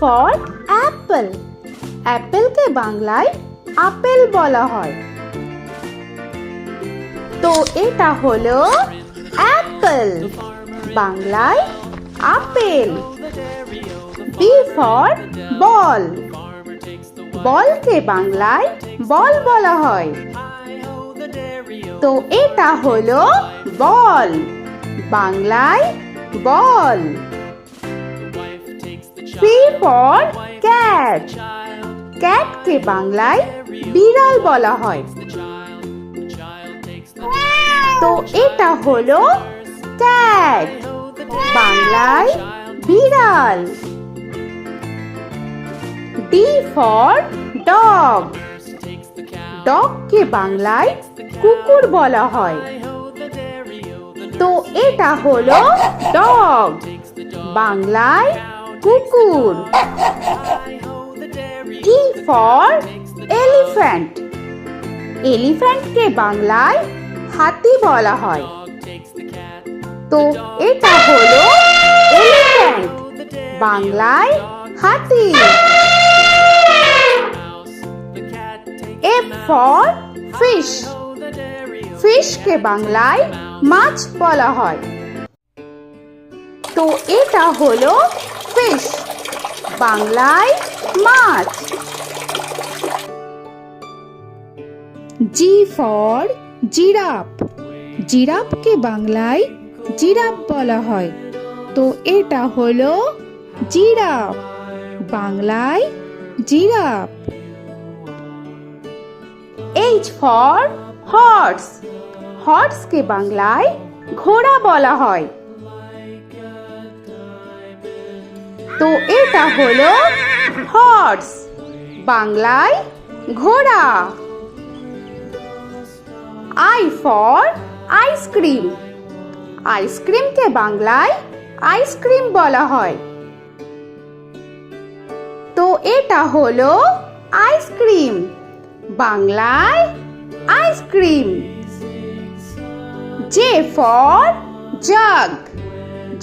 For Apple. অ্যাপেলকে বাংলায় apple বলা হয়। তো এটা হলো অ্যাপল, বাংলায় আপেল। B for ball. বলকে বাংলায় বল বলা হয়। তো এটা হলো বল, বাংলায় বল। C for cat. ক্যাটকে বাংলায় বিড়াল বলা হয়। তো এটা হলো ক্যাট, বাংলায় বিড়াল। D for dog. ডগকে বাংলায় কুকুর বলা হয়। তো এটা হলো ডগ, বাংলায় কুকুর। E for elephant. এলিফ্যান্টকে বাংলায় হাতি বলা হয়। তো এটা হলো এলিফ্যান্ট, বাংলায় হাতি। F for fish. ফিশকে বাংলায় মাছ বলা হয়। তো এটা হলো ফিশ, বাংলায় মাছ। G for giraffe. জিরাফকে বাংলায় জিরাফ বলা হয়। তো এটা হলো জিরাফ, বাংলায় জিরাফ। H for horse. হর্সকে বাংলায় ঘোড়া বলা হয়। তো এটা হলো হর্স, বাংলায় ঘোড়া। I for ice cream. আইসক্রিমকে বাংলায় আইসক্রিম বলা হয়। তো এটা হলো আইসক্রিম, বাংলায় আইসক্রিম। J for jug.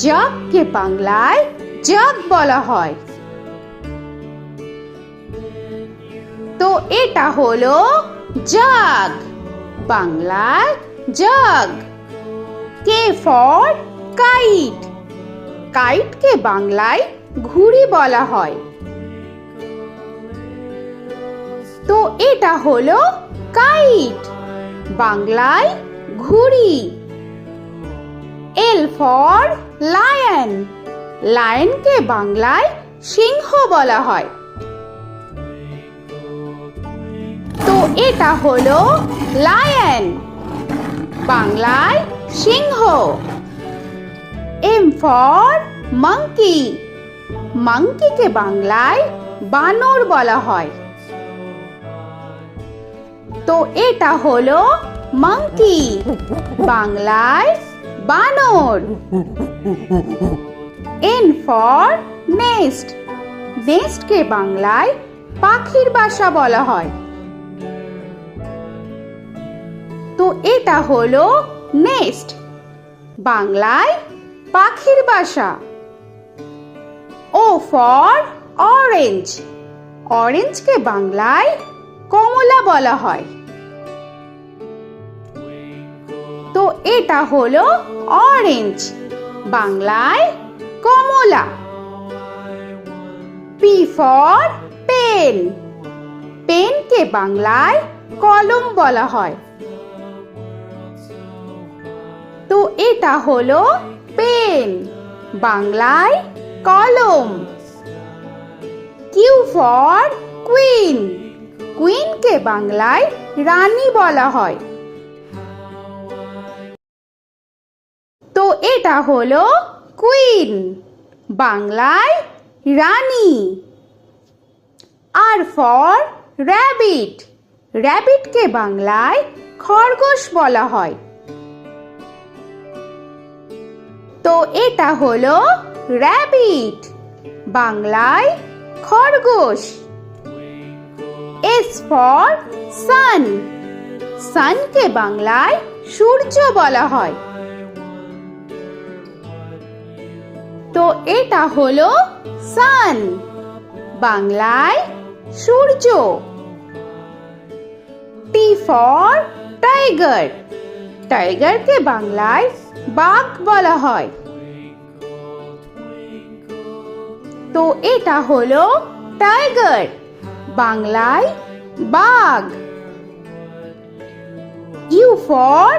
জাগকে বাংলায় জাগ বলা হয়। তো এটা হলো জাগ, বাংলায় জাগ। K for kite. কাইটকে বাংলায় ঘুড়ি বলা হয়। তো এটা হলো কাইট, বাংলায় ঘুড়ি। L for lion. লায়নকে বাংলায় সিংহ বলা হয়। তো এটা হলো লায়ন, বাংলায় সিংহ। M for monkey. মাঙ্কিকে বাংলায় বানর বলা হয়। তো এটা হলো মাঙ্কি, বাংলায় বানর। N for nest. নেস্টকে বাংলায় পাখির বাসা বলা হয়। তো এটা হলো নেস্ট, বাংলায় পাখির বাসা। O for orange. অরেঞ্জকে বাংলায় কমলা বলা হয়। তো এটা হলো অরেঞ্জ, বাংলায় কমলা। P for pen. পেনকে বাংলায় কলম বলা হয়। তো এটা হলো পেন, বাংলায় কলম। Q for queen. কুইনকে বাংলায় রানী বলা হয়। তো এটা হলো কুইন, বাংলায় রানী। আর ফর র‍্যাবিট। র‍্যাবিটকে বাংলায় খরগোশ বলা হয়। তো এটা হলো র‍্যাবিট, বাংলায় খরগোশ। S for sun. সানকে বাংলায় সূর্য বলা হয়। তো এটা হলো সান, বাংলায় সূর্য। টি ফর টাইগার, টাইগারকে বাংলায় বাঘ বলা হয়। তো এটা হলো টাইগার, বাংলায় বাঘ। ইউ ফর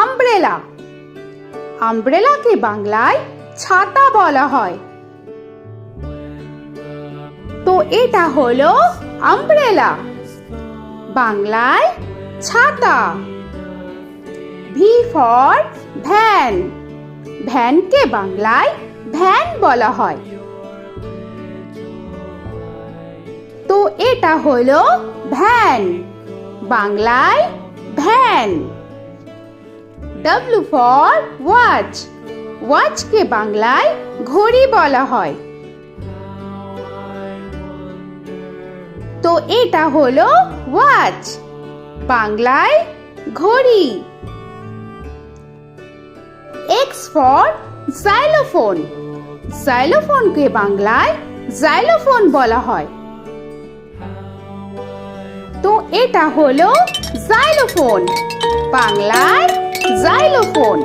আমব্রেলা, আমব্রেলাকে বাংলায় ছাতা বলা হয়। তো এটা হলো আমব্রেলা, বাংলায় ছাতা। ভি ফর ভ্যান, ভ্যানকে বাংলায় ভ্যান বলা হয়। তো এটা হলো ভ্যান, বাংলায় ভ্যান। ডব্লিউ ফর ওয়াচ, ওয়াচকে বাংলায় ঘড়ি বলা হয়। তো এটা হলো ওয়াচ, বাংলায় ঘড়ি। এক্স ফর জাইলোফোন, জাইলোফোনকে বাংলায় জাইলোফোন বলা হয়। তো এটা হলো জাইলোফোন, বাংলায় জাইলোফোন।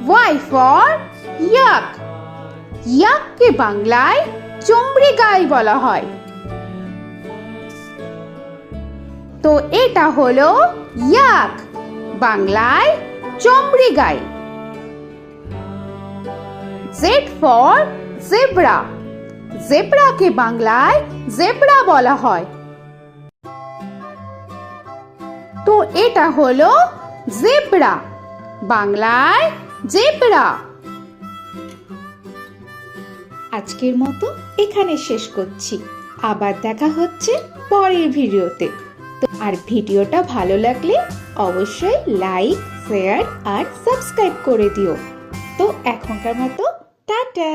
ওয়াই ফর ইয়াক, ইয়াককে বাংলায় চমড়ি গাই বলা হয়। তো এটা হলো ইয়াক, বাংলায় চমড়ি গাই। জেড ফর জেব্রা, জেব্রাকে বাংলায় জেব্রা বলা হয়। তো এটা হলো জেব্রা, বাংলায় জেব্রা। আজকের মতো এখানে শেষ করছি, আবার দেখা হচ্ছে পরের ভিডিওতে। তো আর ভিডিওটা ভালো লাগলে অবশ্যই লাইক, শেয়ার আর সাবস্ক্রাইব করে দিও। তো এখনকার মতো টাটা।